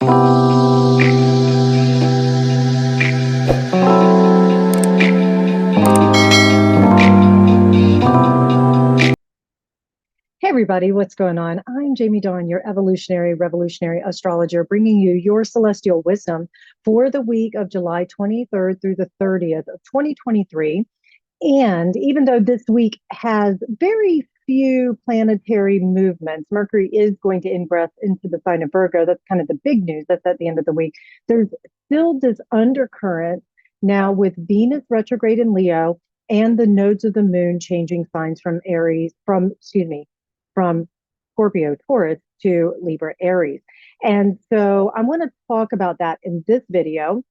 Hey everybody, what's going on? I'm Jamie Dawn, your evolutionary revolutionary astrologer, bringing you your celestial wisdom for the week of July 23rd through the 30th of 2023. And even though this week has very few planetary movements, Mercury is going to ingress into the sign of Virgo. That's kind of the big news. That's at the end of the week. There's still this undercurrent now with Venus retrograde in Leo and the nodes of the moon changing signs from Scorpio Taurus to Libra Aries. And so I want to talk about that in this video,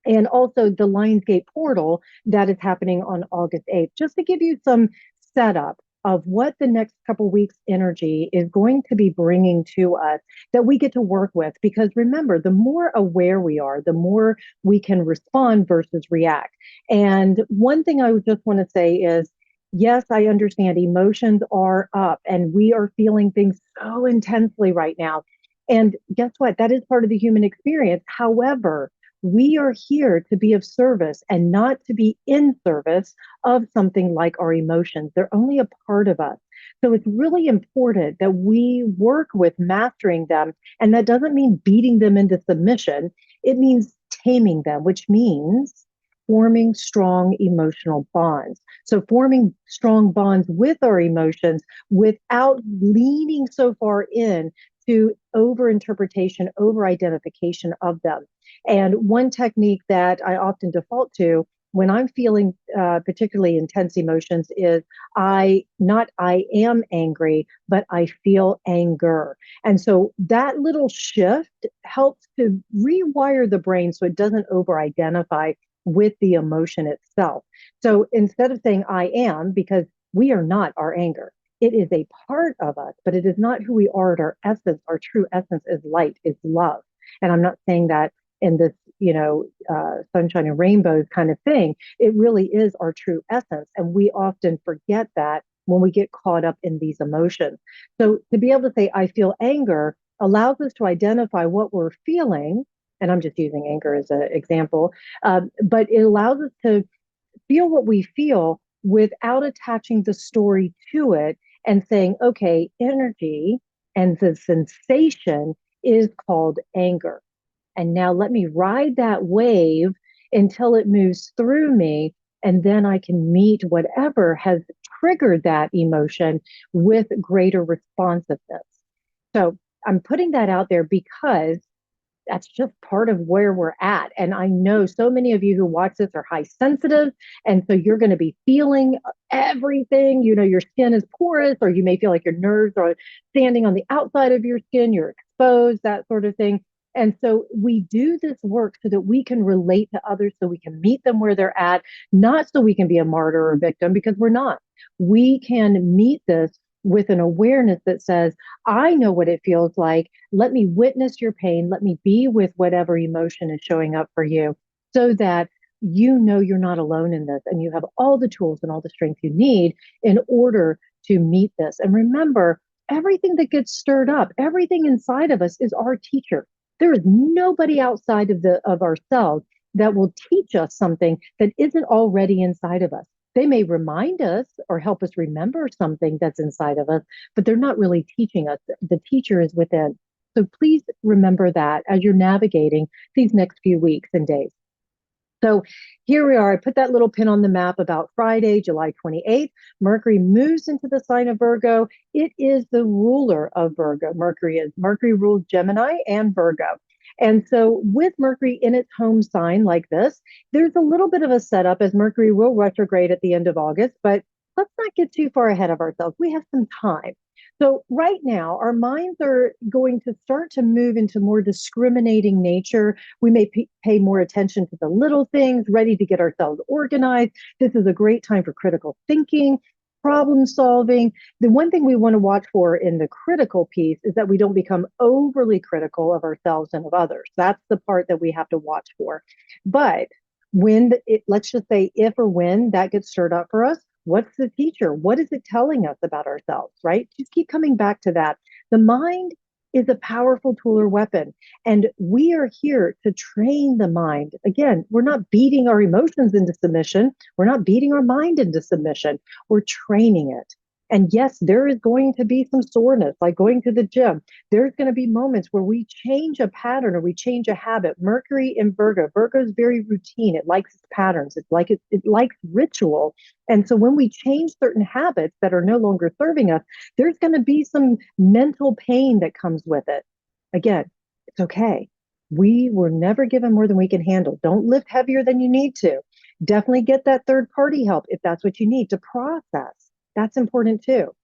and also the Lionsgate portal that is happening on August 8th, just to give you some setup of what the next couple weeks energy is going to be bringing to us that we get to work with. Because remember, the more aware we are, the more we can respond versus react. And one thing I just want to say is, yes, I understand emotions are up and we are feeling things so intensely right now. And guess what? That is part of the human experience. However, we are here to be of service and not to be in service of something like our emotions. They're only a part of us. So it's really important that we work with mastering them. And that doesn't mean beating them into submission. It means taming them, which means forming strong emotional bonds. So forming strong bonds with our emotions without leaning so far in to over interpretation, over identification of them. And one technique that I often default to when I'm feeling particularly intense emotions is I am angry, but I feel anger. And so that little shift helps to rewire the brain so it doesn't over identify with the emotion itself. So instead of saying I am, because we are not our anger, it is a part of us, but it is not who we are at our essence. Our true essence is light, is love. And I'm not saying that in this, sunshine and rainbows kind of thing. It really is our true essence. And we often forget that when we get caught up in these emotions. So to be able to say, I feel anger allows us to identify what we're feeling. And I'm just using anger as an example, but it allows us to feel what we feel without attaching the story to it and saying, okay, energy and the sensation is called anger. And now let me ride that wave until it moves through me. And then I can meet whatever has triggered that emotion with greater responsiveness. So I'm putting that out there because that's just part of where we're at. And I know so many of you who watch this are high sensitive. And so you're going to be feeling everything. Your skin is porous, or you may feel like your nerves are standing on the outside of your skin, you're exposed, that sort of thing. And so we do this work so that we can relate to others, so we can meet them where they're at, not so we can be a martyr or a victim, because we're not. We can meet this with an awareness that says, I know what it feels like. Let me witness your pain. Let me be with whatever emotion is showing up for you, so that you know you're not alone in this and you have all the tools and all the strength you need in order to meet this. And remember, everything that gets stirred up, everything inside of us is our teacher. There is nobody outside of ourselves that will teach us something that isn't already inside of us. They may remind us or help us remember something that's inside of us, but they're not really teaching us. The teacher is within. So please remember that as you're navigating these next few weeks and days. So here we are. I put that little pin on the map about Friday, July 28th. Mercury moves into the sign of Virgo. It is the ruler of Virgo. Mercury rules Gemini and Virgo. And so with Mercury in its home sign like this, there's a little bit of a setup, as Mercury will retrograde at the end of August, but let's not get too far ahead of ourselves. We have some time. So right now, our minds are going to start to move into more discriminating nature. We may pay more attention to the little things, ready to get ourselves organized. This is a great time for critical thinking, problem solving. The one thing we want to watch for in the critical piece is that we don't become overly critical of ourselves and of others. That's the part that we have to watch for. But let's just say if or when that gets stirred up for us, what's the teacher? What is it telling us about ourselves, right? Just keep coming back to that. The mind is a powerful tool or weapon. And we are here to train the mind. Again, we're not beating our emotions into submission. We're not beating our mind into submission. We're training it. And yes, there is going to be some soreness, like going to the gym. There's going to be moments where we change a pattern or we change a habit. Mercury in Virgo. Virgo is very routine. It likes its patterns. It likes ritual. And so when we change certain habits that are no longer serving us, there's going to be some mental pain that comes with it. Again, it's okay. We were never given more than we can handle. Don't lift heavier than you need to. Definitely get that third party help if that's what you need to process. That's important too.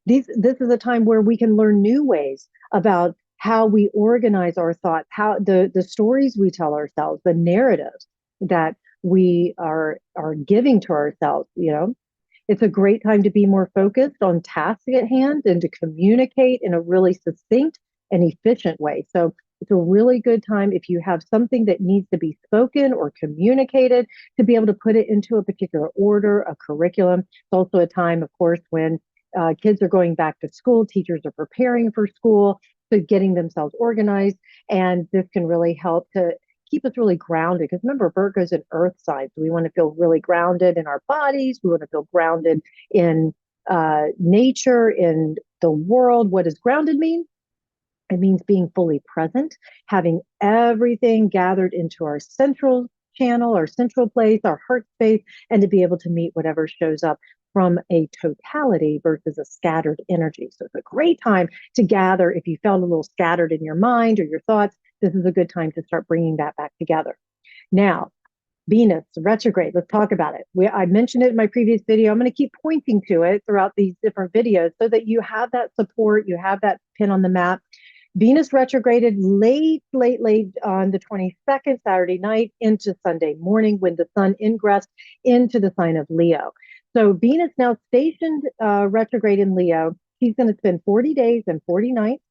This is a time where we can learn new ways about how we organize our thoughts, how the stories we tell ourselves, the narratives that we are giving to ourselves. It's a great time to be more focused on tasks at hand and to communicate in a really succinct and efficient way. So it's a really good time if you have something that needs to be spoken or communicated to be able to put it into a particular order, a curriculum. It's also a time, of course, when kids are going back to school, teachers are preparing for school, so getting themselves organized. And this can really help to keep us really grounded. Because remember, Virgo is an earth sign. So we want to feel really grounded in our bodies. We want to feel grounded in nature, in the world. What does grounded mean? It means being fully present, having everything gathered into our central channel, our central place, our heart space, and to be able to meet whatever shows up from a totality versus a scattered energy. So it's a great time to gather. If you felt a little scattered in your mind or your thoughts, this is a good time to start bringing that back together. Now, Venus retrograde, let's talk about it. I mentioned it in my previous video. I'm going to keep pointing to it throughout these different videos so that you have that support, you have that pin on the map. Venus retrograded late on the 22nd, Saturday night into Sunday morning when the sun ingressed into the sign of Leo. So Venus now stationed retrograde in Leo. She's going to spend 40 days and 40 nights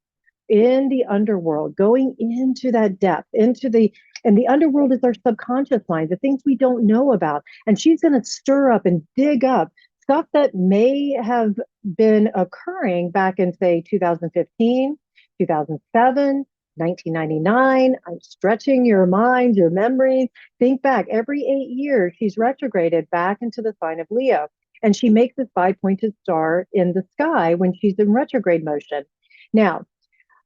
in the underworld, going into that depth, and the underworld is our subconscious mind, the things we don't know about. And she's going to stir up and dig up stuff that may have been occurring back in, say, 2015, 2007, 1999. I'm stretching your mind, your memories. Think back. Every 8 years, she's retrograded back into the sign of Leo. And she makes this five-pointed star in the sky when she's in retrograde motion. Now,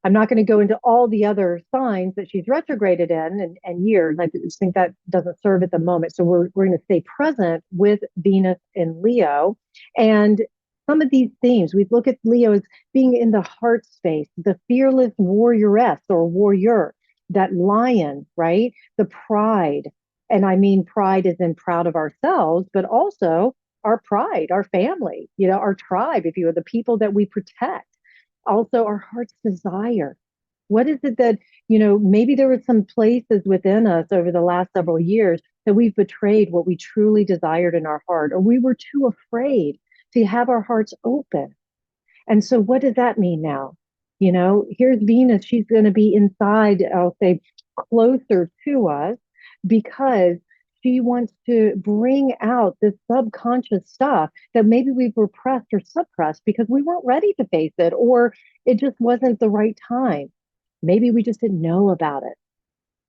I'm not going to go into all the other signs that she's retrograded in and years. I just think that doesn't serve at the moment. So we're going to stay present with Venus in Leo. And some of these themes, we look at Leo as being in the heart space, the fearless warrioress or warrior, that lion, right? The pride. And I mean, pride is in proud of ourselves, but also our pride, our family, our tribe, if you will, the people that we protect. Also our heart's desire. What is it that, maybe there were some places within us over the last several years that we've betrayed what we truly desired in our heart, or we were too afraid to have our hearts open. And so what does that mean now? Here's Venus. She's going to be inside, I'll say, closer to us because she wants to bring out this subconscious stuff that maybe we've repressed or suppressed because we weren't ready to face it, or it just wasn't the right time. Maybe we just didn't know about it.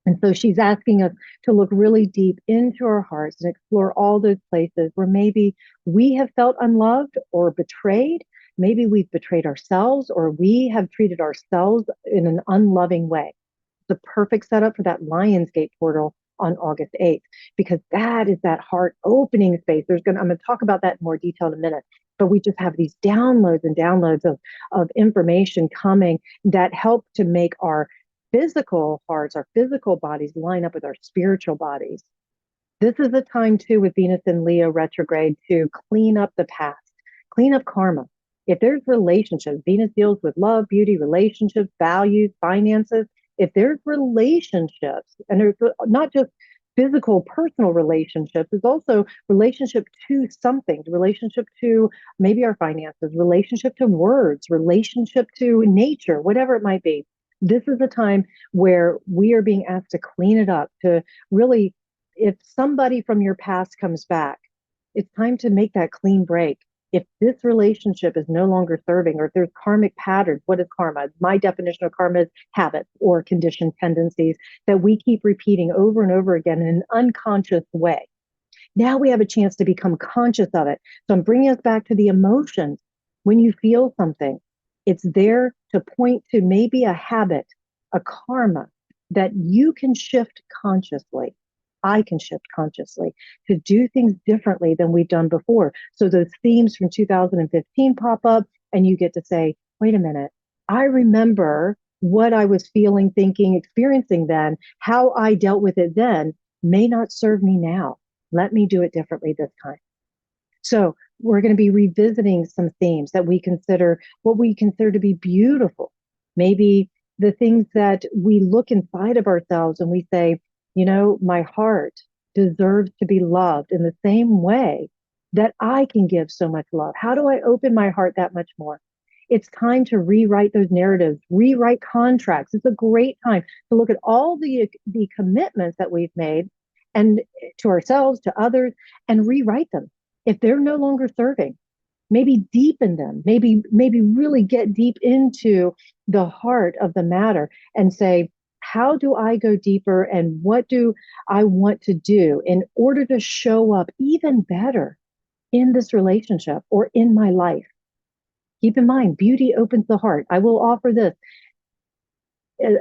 And so she's asking us to look really deep into our hearts and explore all those places where maybe we have felt unloved or betrayed. Maybe we've betrayed ourselves or we have treated ourselves in an unloving way. It's a perfect setup for that Lionsgate portal on August 8th, because that is that heart opening space. I'm going to talk about that in more detail in a minute, but we just have these downloads and downloads of information coming that help to make our physical hearts, our physical bodies line up with our spiritual bodies. This is a time too with Venus in Leo retrograde to clean up the past, clean up karma. If there's relationships, Venus deals with love, beauty, relationships, values, finances. If there's relationships, and there's not just physical, personal relationships, it's also relationship to something, relationship to maybe our finances, relationship to words, relationship to nature, whatever it might be. This is a time where we are being asked to clean it up, to really, if somebody from your past comes back, it's time to make that clean break. If this relationship is no longer serving, or if there's karmic patterns, what is karma? My definition of karma is habits or conditioned tendencies that we keep repeating over and over again in an unconscious way. Now we have a chance to become conscious of it. So I'm bringing us back to the emotions. When you feel something, it's there to point to maybe a habit, a karma that you can shift consciously. I can shift consciously to do things differently than we've done before. So those themes from 2015 pop up, and you get to say, wait a minute, I remember what I was feeling, thinking, experiencing then, how I dealt with it then may not serve me now. Let me do it differently this time. So we're going to be revisiting some themes that we consider what we consider to be beautiful. Maybe the things that we look inside of ourselves and we say, my heart deserves to be loved in the same way that I can give so much love. How do I open my heart that much more? It's time to rewrite those narratives, rewrite contracts. It's a great time to look at all the commitments that we've made and to ourselves, to others, and rewrite them. If they're no longer serving, maybe deepen them, maybe really get deep into the heart of the matter and say, how do I go deeper and what do I want to do in order to show up even better in this relationship or in my life? Keep in mind, beauty opens the heart. I will offer this.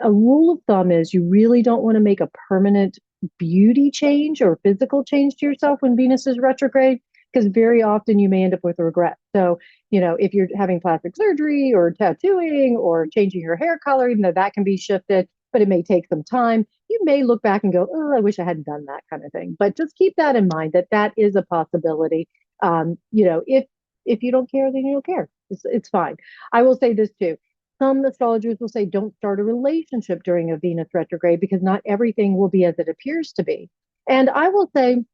A rule of thumb is you really don't want to make a permanent beauty change or physical change to yourself when Venus is retrograde, because very often you may end up with regret. So, if you're having plastic surgery or tattooing or changing your hair color, even though that can be shifted, but it may take some time, you may look back and go, oh, I wish I hadn't done that kind of thing. But just keep that in mind that is a possibility. If you don't care, then you don't care. It's fine. I will say this too. Some astrologers will say don't start a relationship during a Venus retrograde because not everything will be as it appears to be. And I will say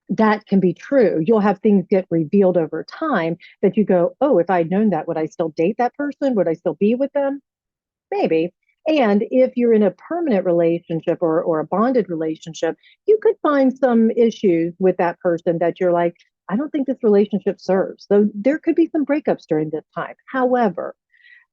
that can be true. You'll have things get revealed over time that you go, oh, if I'd known that, would I still date that person? Would I still be with them? Maybe. And if you're in a permanent relationship or a bonded relationship, you could find some issues with that person that you're like, I don't think this relationship serves. So there could be some breakups during this time. However,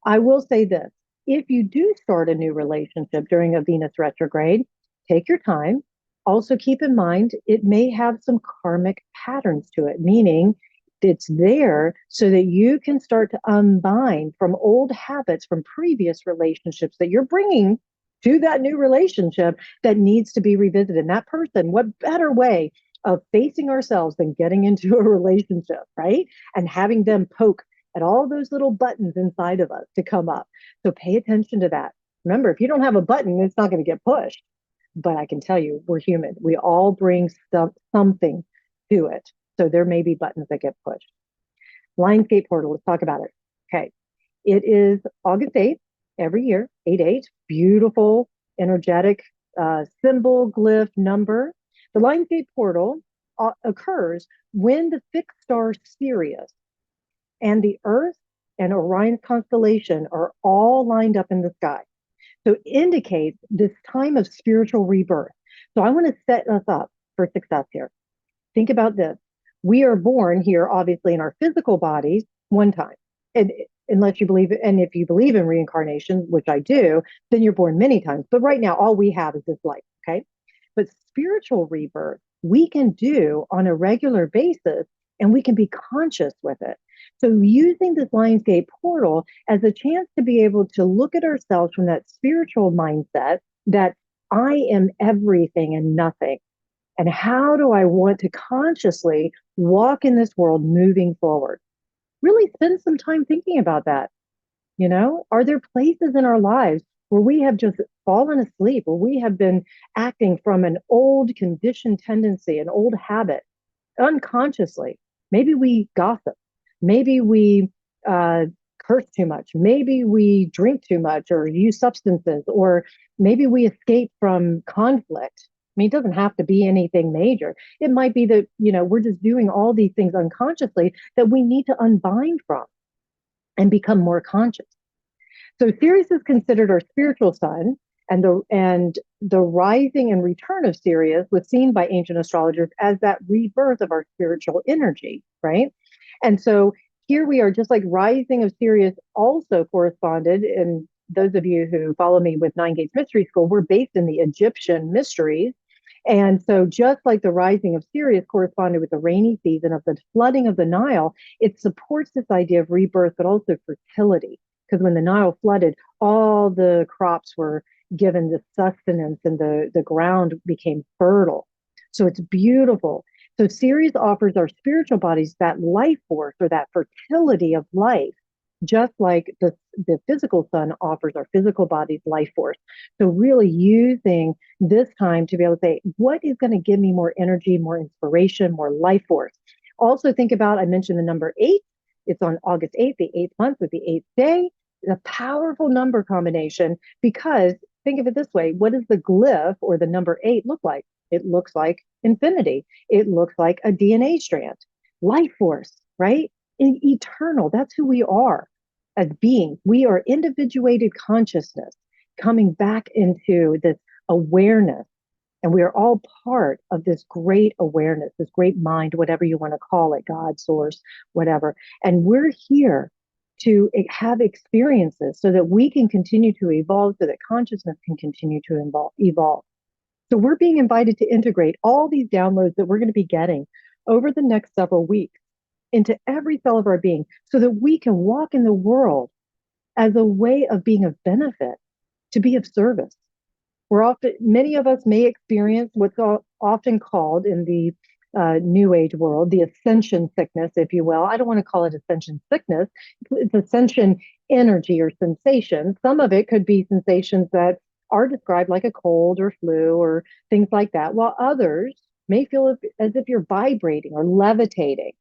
I will say this. If you do start a new relationship during a Venus retrograde, take your time. Also keep in mind, it may have some karmic patterns to it, meaning it's there so that you can start to unbind from old habits from previous relationships that you're bringing to that new relationship that needs to be revisited. And that person, what better way of facing ourselves than getting into a relationship, right? And having them poke at all those little buttons inside of us to come up. So pay attention to that. Remember, if you don't have a button, it's not going to get pushed. But I can tell you, we're human. We all bring something to it. So there may be buttons that get pushed. Lionsgate portal, let's talk about it. Okay. It is August 8th every year, 8/8, beautiful, energetic symbol, glyph, number. The Lionsgate portal occurs when the fixed star Sirius and the Earth and Orion's constellation are all lined up in the sky. So it indicates this time of spiritual rebirth. So I want to set us up for success here. Think about this. We are born here, obviously, in our physical bodies one time. And unless you believe, and if you believe in reincarnation, which I do, then you're born many times. But right now, all we have is this life, okay? But spiritual rebirth, we can do on a regular basis, and we can be conscious with it. So using this Lionsgate portal as a chance to be able to look at ourselves from that spiritual mindset that I am everything and nothing. And how do I want to consciously walk in this world moving forward? Really spend some time thinking about that. Are there places in our lives where we have just fallen asleep, where we have been acting from an old conditioned tendency, an old habit, unconsciously? Maybe we gossip. Maybe we curse too much. Maybe we drink too much or use substances, or maybe we escape from conflict. I mean, it doesn't have to be anything major. It might be that, we're just doing all these things unconsciously that we need to unbind from and become more conscious. So Sirius is considered our spiritual sun, and the rising and return of Sirius was seen by ancient astrologers as that rebirth of our spiritual energy, right? And so here we are, just like rising of Sirius also corresponded. And those of you who follow me with Nine Gates Mystery School, we're based in the Egyptian mysteries. And so, just like the rising of Sirius corresponded with the rainy season of the flooding of the Nile, it supports this idea of rebirth, but also fertility. Because when the Nile flooded, all the crops were given the sustenance and the ground became fertile. So it's beautiful. So Ceres offers our spiritual bodies that life force or that fertility of life, just like the physical sun offers our physical bodies life force. So really using this time to be able to say, what is going to give me more energy, more inspiration, more life force? Also think about, I mentioned the number 8. It's on August 8th, the 8th month with the 8th day. A powerful number combination, because think of it this way, what does the glyph or the number 8 look like? It looks like infinity. It looks like a DNA strand, life force, right? Eternal. That's who we are as beings. We are individuated consciousness coming back into this awareness. And we are all part of this great awareness, this great mind, whatever you want to call it, God, source, whatever. And we're here to have experiences so that we can continue to evolve, so that consciousness can continue to evolve. So we're being invited to integrate all these downloads that we're going to be getting over the next several weeks into every cell of our being so that we can walk in the world as a way of being of benefit, to be of service. Many of us may experience what's often called in the New Age world, the ascension sickness, if you will. I don't want to call it ascension sickness. It's ascension energy or sensation. Some of it could be sensations that are described like a cold or flu or things like that, while others may feel as if you're vibrating or levitating.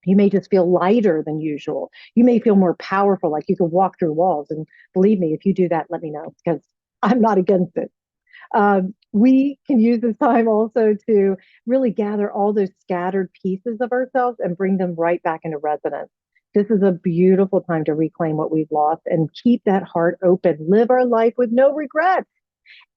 You may just feel lighter than usual. You may feel more powerful, like you can walk through walls. And believe me, if you do that, let me know, because I'm not against it. We can use this time also to really gather all those scattered pieces of ourselves and bring them right back into resonance. This is a beautiful time to reclaim what we've lost and keep that heart open. Live our life with no regrets.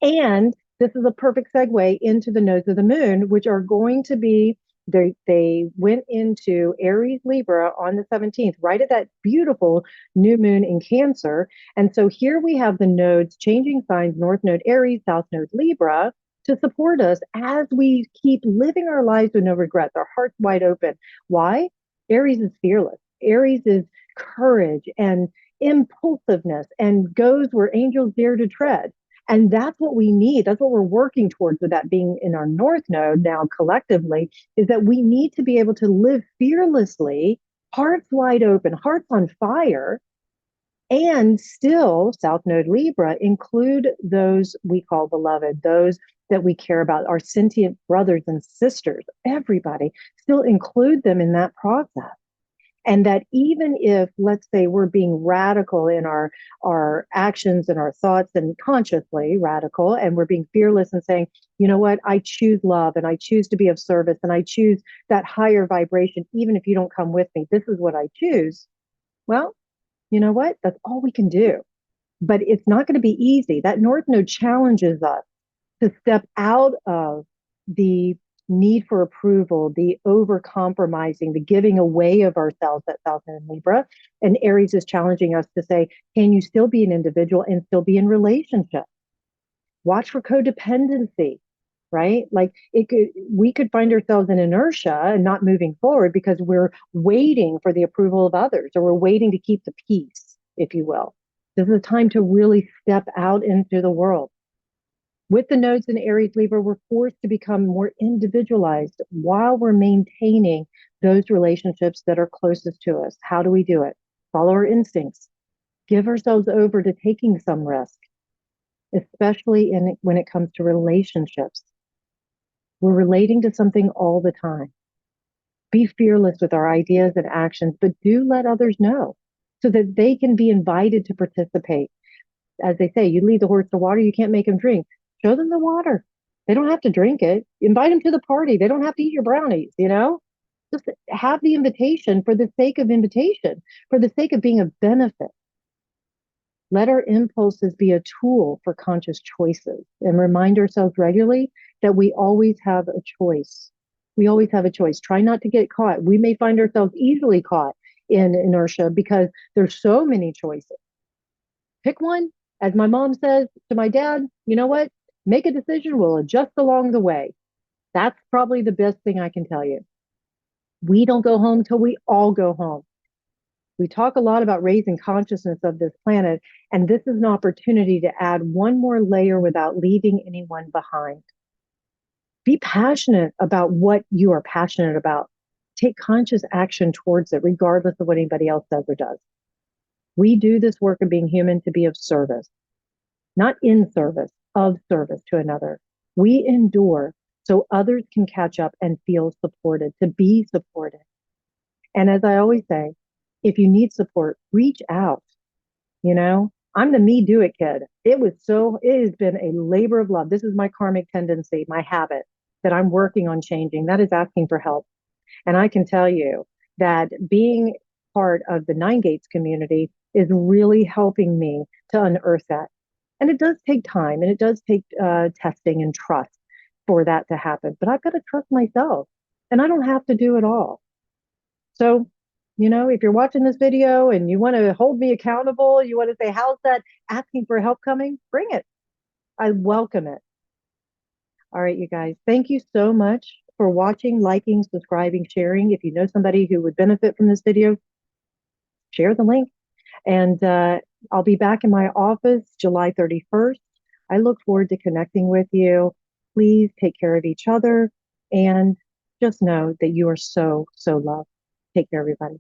And this is a perfect segue into the nodes of the moon, which are going to be, they went into Aries Libra on the 17th, right at that beautiful new moon in Cancer. And so here we have the nodes changing signs, North Node Aries, South Node Libra, to support us as we keep living our lives with no regrets, our hearts wide open. Why? Aries is fearless. Aries is courage and impulsiveness and goes where angels dare to tread. And that's what we need. That's what we're working towards, with that being in our North Node now collectively, is that we need to be able to live fearlessly, hearts wide open, hearts on fire, and still, South Node Libra, include those we call beloved, those that we care about, our sentient brothers and sisters, everybody, still include them in that process. And that even if, let's say, we're being radical in our actions and our thoughts, and consciously radical, and we're being fearless and saying, you know what, I choose love and I choose to be of service and I choose that higher vibration, even if you don't come with me, this is what I choose. Well, you know what? That's all we can do. But it's not going to be easy. That North Node challenges us to step out of the need for approval, the over compromising, the giving away of ourselves at South Node Libra. And Aries is challenging us to say, can you still be an individual and still be in relationship? Watch for codependency, right? Like we could find ourselves in inertia and not moving forward because we're waiting for the approval of others, or we're waiting to keep the peace, if you will. This is a time to really step out into the world. With the nodes in Aries Libra, we're forced to become more individualized while we're maintaining those relationships that are closest to us. How do we do it? Follow our instincts. Give ourselves over to taking some risk, especially when it comes to relationships. We're relating to something all the time. Be fearless with our ideas and actions, but do let others know so that they can be invited to participate. As they say, you lead the horse to water, you can't make him drink. Show them the water. They don't have to drink it. Invite them to the party. They don't have to eat your brownies, Just have the invitation for the sake of invitation, for the sake of being a benefit. Let our impulses be a tool for conscious choices, and remind ourselves regularly that we always have a choice. We always have a choice. Try not to get caught. We may find ourselves easily caught in inertia because there's so many choices. Pick one. As my mom says to my dad, you know what? Make a decision. We'll adjust along the way. That's probably the best thing I can tell you. We don't go home till we all go home. We talk a lot about raising consciousness of this planet, and this is an opportunity to add one more layer without leaving anyone behind. Be passionate about what you are passionate about. Take conscious action towards it, regardless of what anybody else says or does. We do this work of being human to be of service, not in service, of service to another. We endure so others can catch up and feel supported, to be supported. And as I always say, if you need support, reach out. You know, I'm the me do it kid. It has been a labor of love. This is my karmic tendency, my habit that I'm working on changing. That is asking for help. And I can tell you that being part of the Nine Gates community is really helping me to unearth that. And it does take time and it does take testing and trust for that to happen. But I've got to trust myself and I don't have to do it all. So, if you're watching this video and you want to hold me accountable, you want to say, how's that asking for help coming? Bring it. I welcome it. All right, you guys, thank you so much for watching, liking, subscribing, sharing. If you know somebody who would benefit from this video, share the link. And I'll be back in my office July 31st. I look forward to connecting with you. Please take care of each other and just know that you are so, so loved. Take care, everybody.